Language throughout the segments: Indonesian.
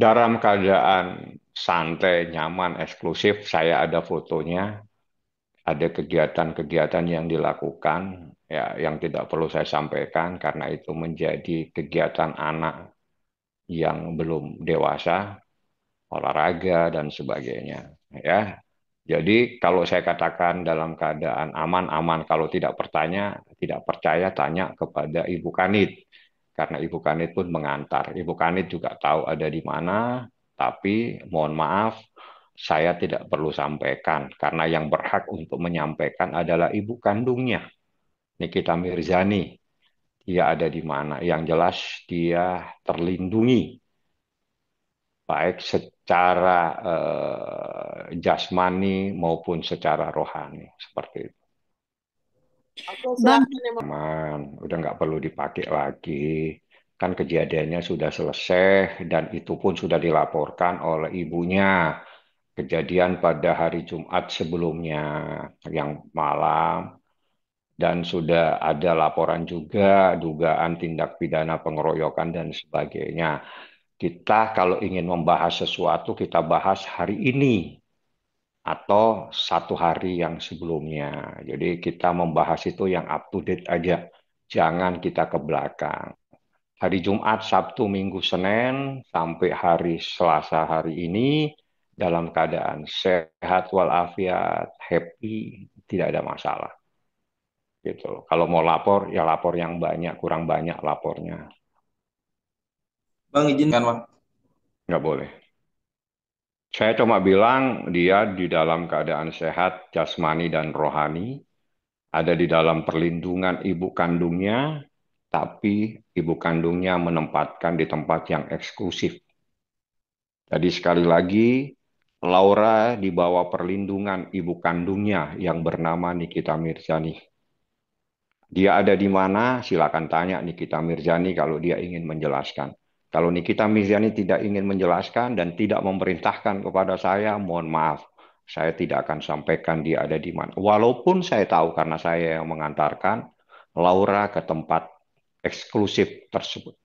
Dalam keadaan santai, nyaman, eksklusif, saya ada fotonya, ada kegiatan-kegiatan yang dilakukan, ya, yang tidak perlu saya sampaikan karena itu menjadi kegiatan anak yang belum dewasa, olahraga dan sebagainya, ya. Jadi kalau saya katakan dalam keadaan aman-aman, kalau tidak percaya tanya kepada Ibu Kanit. Karena Ibu Kanit pun mengantar. Ibu Kanit juga tahu ada di mana, tapi mohon maaf, saya tidak perlu sampaikan. Karena yang berhak untuk menyampaikan adalah ibu kandungnya, Nikita Mirzani. Dia ada di mana. Yang jelas dia terlindungi baik secara jasmani maupun secara rohani seperti itu. Oke, Hmm. silakan ya, Bang. Aman, udah nggak perlu dipakai lagi. Kan kejadiannya sudah selesai dan itu pun sudah dilaporkan oleh ibunya. Kejadian pada hari Jumat sebelumnya yang malam dan sudah ada laporan juga dugaan tindak pidana pengeroyokan dan sebagainya. Kita kalau ingin membahas sesuatu, kita bahas hari ini atau satu hari yang sebelumnya. Jadi kita membahas itu yang up to date aja. Jangan kita ke belakang. Hari Jumat, Sabtu, Minggu, Senin, sampai hari Selasa hari ini dalam keadaan sehat walafiat, happy, tidak ada masalah. Gitu. Kalau mau lapor, ya lapor yang banyak, kurang banyak lapornya. Bang izinkan, Bang. Nggak boleh. Saya cuma bilang dia di dalam keadaan sehat, jasmani dan rohani, ada di dalam perlindungan ibu kandungnya, tapi ibu kandungnya menempatkan di tempat yang eksklusif. Jadi sekali lagi, Laura di bawah perlindungan ibu kandungnya yang bernama Nikita Mirzani. Dia ada di mana? Silakan tanya Nikita Mirzani kalau dia ingin menjelaskan. Kalau Nikita Mirzani tidak ingin menjelaskan dan tidak memerintahkan kepada saya, mohon maaf. Saya tidak akan sampaikan dia ada di mana. Walaupun saya tahu karena saya yang mengantarkan Laura ke tempat eksklusif tersebut.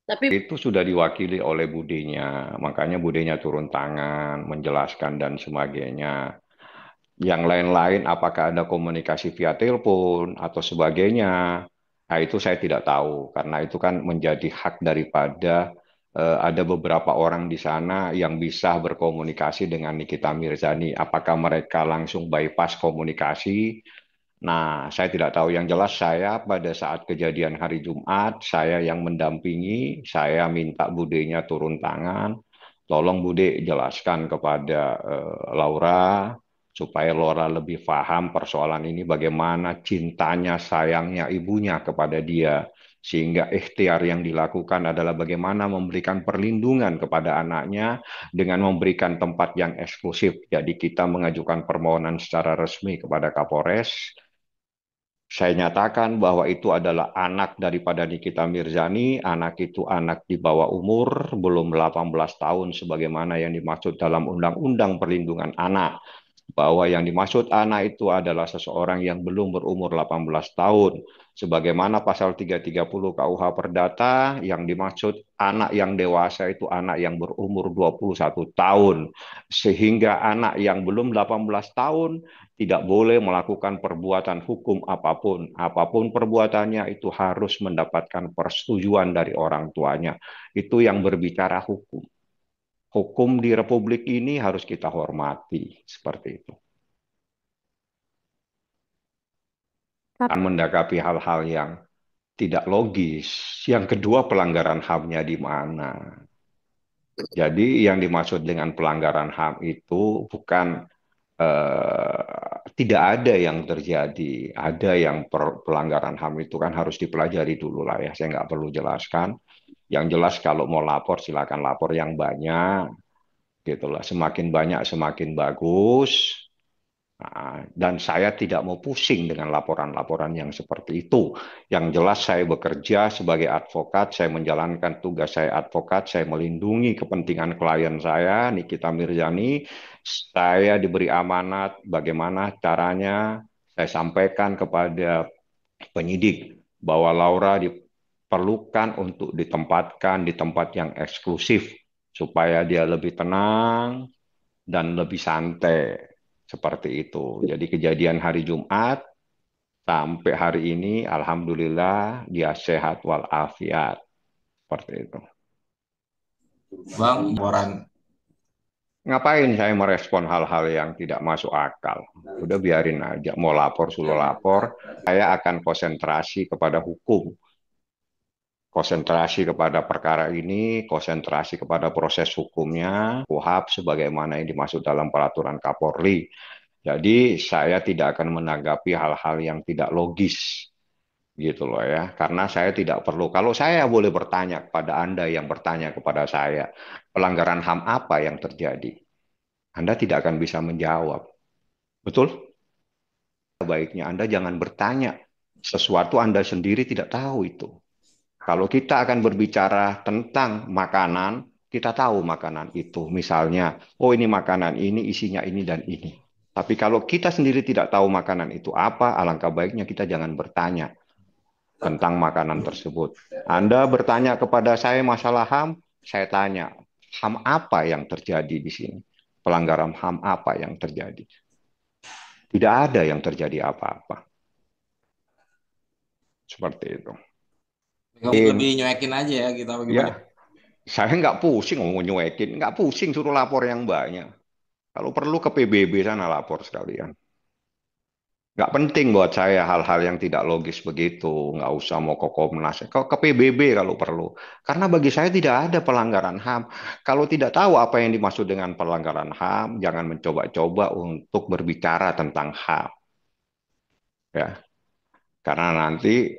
Tapi Itu sudah diwakili oleh budenya, makanya budenya turun tangan, menjelaskan dan sebagainya. Yang lain-lain, apakah ada komunikasi via telepon atau sebagainya, nah itu saya tidak tahu, karena itu kan menjadi hak daripada ada beberapa orang di sana yang bisa berkomunikasi dengan Nikita Mirzani. Apakah mereka langsung bypass komunikasi. Nah, saya tidak tahu. Yang jelas saya pada saat kejadian hari Jumat, saya yang mendampingi, saya minta budenya turun tangan. Tolong Bude jelaskan kepada Laura, supaya Laura lebih paham persoalan ini, bagaimana cintanya, sayangnya ibunya kepada dia. Sehingga ikhtiar yang dilakukan adalah bagaimana memberikan perlindungan kepada anaknya dengan memberikan tempat yang eksklusif. Jadi kita mengajukan permohonan secara resmi kepada Kapolres. Saya nyatakan bahwa itu adalah anak daripada Nikita Mirzani, anak itu anak di bawah umur, belum 18 tahun sebagaimana yang dimaksud dalam Undang-Undang Perlindungan Anak. Bahwa yang dimaksud anak itu adalah seseorang yang belum berumur 18 tahun. Sebagaimana pasal 330 KUH Perdata, yang dimaksud anak yang dewasa itu anak yang berumur 21 tahun. Sehingga anak yang belum 18 tahun tidak boleh melakukan perbuatan hukum apapun. Apapun perbuatannya itu harus mendapatkan persetujuan dari orang tuanya. Itu yang berbicara hukum. Hukum di Republik ini harus kita hormati, seperti itu. Tapi Akan mendakapi hal-hal yang tidak logis. Yang kedua, pelanggaran HAM-nya di mana? Jadi yang dimaksud dengan pelanggaran HAM itu bukan tidak ada yang terjadi. Ada yang pelanggaran HAM itu kan harus dipelajari dulu lah ya. Saya nggak perlu jelaskan. Yang jelas kalau mau lapor silakan lapor yang banyak, gitulah. Semakin banyak semakin bagus. Nah, dan saya tidak mau pusing dengan laporan-laporan yang seperti itu. Yang jelas saya bekerja sebagai advokat, saya menjalankan tugas saya advokat, saya melindungi kepentingan klien saya, Nikita Mirzani. Saya diberi amanat bagaimana caranya saya sampaikan kepada penyidik bahwa Laura perlukan untuk ditempatkan di tempat yang eksklusif supaya dia lebih tenang dan lebih santai seperti itu. Jadi kejadian hari Jumat sampai hari ini, alhamdulillah dia sehat walafiat seperti itu. Bang, laporan. Ngapain saya merespon hal-hal yang tidak masuk akal? Udah biarin aja, mau lapor suruh lapor. Saya akan konsentrasi kepada hukum, konsentrasi kepada perkara ini, konsentrasi kepada proses hukumnya, KUHP sebagaimana yang dimaksud dalam peraturan Kapolri. Jadi saya tidak akan menanggapi hal-hal yang tidak logis gitu loh ya, karena saya tidak perlu. Kalau saya boleh bertanya kepada Anda yang bertanya kepada saya, pelanggaran HAM apa yang terjadi? Anda tidak akan bisa menjawab. Betul? Baiknya Anda jangan bertanya sesuatu Anda sendiri tidak tahu itu. Kalau kita akan berbicara tentang makanan, kita tahu makanan itu. Misalnya, oh ini makanan ini isinya ini dan ini. Tapi kalau kita sendiri tidak tahu makanan itu apa, alangkah baiknya kita jangan bertanya tentang makanan tersebut. Anda bertanya kepada saya masalah HAM, saya tanya, HAM apa yang terjadi di sini? Pelanggaran HAM apa yang terjadi? Tidak ada yang terjadi apa-apa. Seperti itu. Kamu lebih nyuekin aja ya gitu apa Ya, gimana? saya nggak pusing mau nyuekin, nggak pusing suruh lapor yang banyak. Kalau perlu ke PBB sana lapor sekalian. Nggak penting buat saya hal-hal yang tidak logis begitu. Nggak usah mau ke Komnas. Ke PBB kalau perlu. Karena bagi saya tidak ada pelanggaran HAM. Kalau tidak tahu apa yang dimaksud dengan pelanggaran HAM, jangan mencoba-coba untuk berbicara tentang HAM. Ya, karena nanti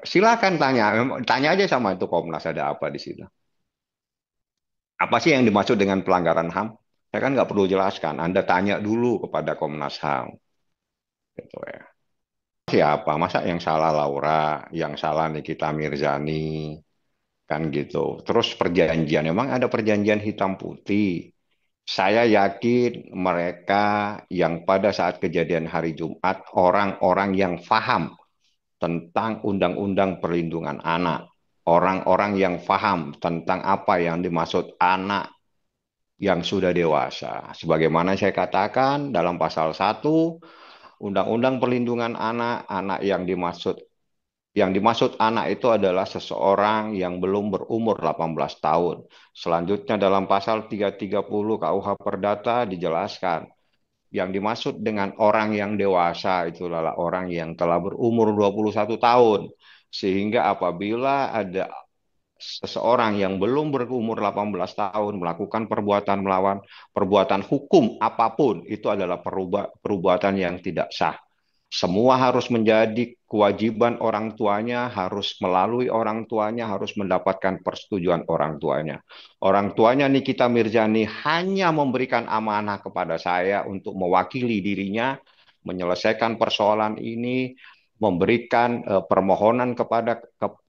silakan tanya. Tanya aja sama itu Komnas ada apa di situ. Apa sih yang dimaksud dengan pelanggaran HAM? Saya kan nggak perlu jelaskan. Anda tanya dulu kepada Komnas HAM. Gitu ya. Siapa? Masa yang salah Laura, yang salah Nikita Mirzani, kan gitu. Terus perjanjian, memang ada perjanjian hitam putih. Saya yakin mereka yang pada saat kejadian hari Jumat, orang-orang yang faham tentang Undang-Undang Perlindungan Anak. Orang-orang yang faham tentang apa yang dimaksud anak yang sudah dewasa. Sebagaimana saya katakan dalam pasal 1 Undang-Undang Perlindungan Anak, anak yang dimaksud anak itu adalah seseorang yang belum berumur 18 tahun. Selanjutnya dalam pasal 330 KUH Perdata dijelaskan yang dimaksud dengan orang yang dewasa itu adalah orang yang telah berumur 21 tahun. Sehingga apabila ada seseorang yang belum berumur 18 tahun melakukan perbuatan melawan perbuatan hukum apapun, itu adalah perbuatan yang tidak sah. Semua harus menjadi kewajiban orang tuanya, harus melalui orang tuanya, harus mendapatkan persetujuan orang tuanya. Orang tuanya Nikita Mirzani hanya memberikan amanah kepada saya untuk mewakili dirinya, menyelesaikan persoalan ini, memberikan permohonan kepada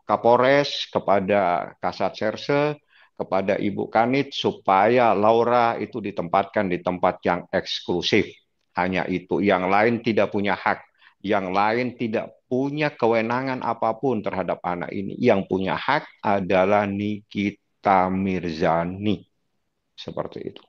Kapolres, kepada Kasat Serse, kepada Ibu Kanit, supaya Laura itu ditempatkan di tempat yang eksklusif. Hanya itu, yang lain tidak punya hak, yang lain tidak punya kewenangan apapun terhadap anak ini. Yang punya hak adalah Nikita Mirzani. Seperti itu.